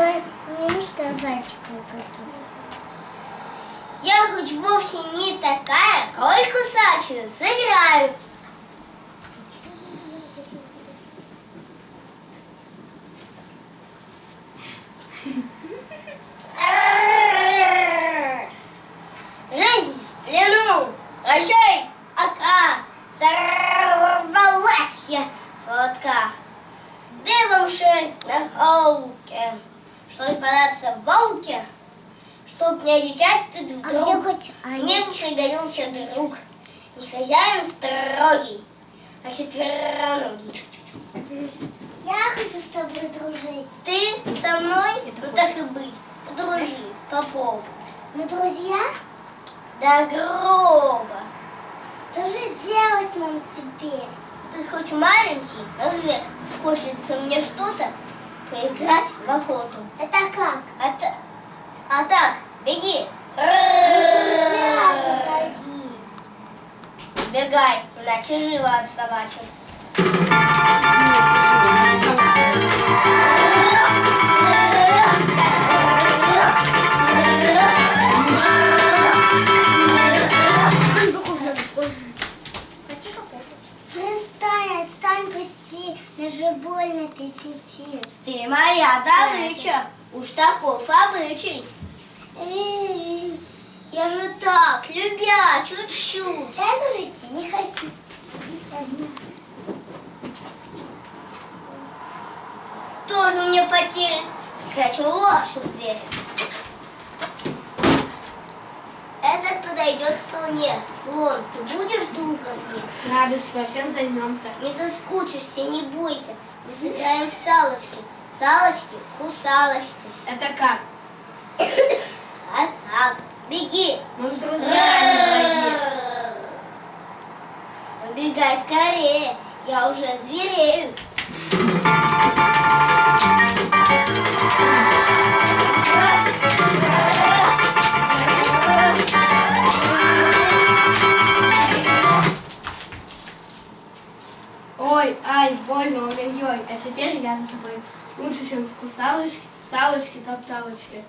умеешь сказать что-то? Я хоть вовсе не такая роль кусачую сыграю. Жизнь в плену, прощай, ока, сорвалась я с поводка. Дыбом шерсть на холке, чтобы податься в волке, чтоб не одичать тут вдруг. Мне бы пригодился друг, не хозяин строгий, а четвероногий. Я хочу с тобой дружить. Ты со мной? Ну так и быть, подружи, попробуй. Мы друзья? До гроба. Что же делать нам теперь? Ты хоть маленький, но зверь, хочется мне что-то поиграть в охоту. Это как? А так, беги. Погоди. Бегай, иначе живо отсобачу. Отстань, пусти, мне же больно, пи-пи-пи. Ты моя добыча, уж таков обычай. Я же так, любя, чуть-чуть. Я тоже идти не хочу. Тоже мне потеря. Скачу лошадь зверя. Этот подойдет вполне. Слон, ты будешь другом мне? С радостью во всем займемся. Не заскучишься, не бойся. Мы сыграем в салочки. Салочки, кусалочки. Это как? А так, беги. Мы с друзьями. Убегай скорее, я уже зверею. Ой, ай, больно, ой-ой-ой. А теперь я за тобой. Лучше, чем в кусалочке, салочке, топталочке.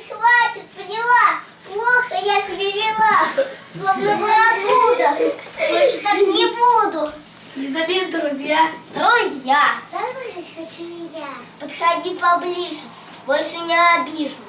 Хватит, поняла? Плохо я себя вела, словно барракуда. Больше так не буду. Не забей, друзья. Друзья. Дружить хочу и я. Подходи поближе, больше не обижу.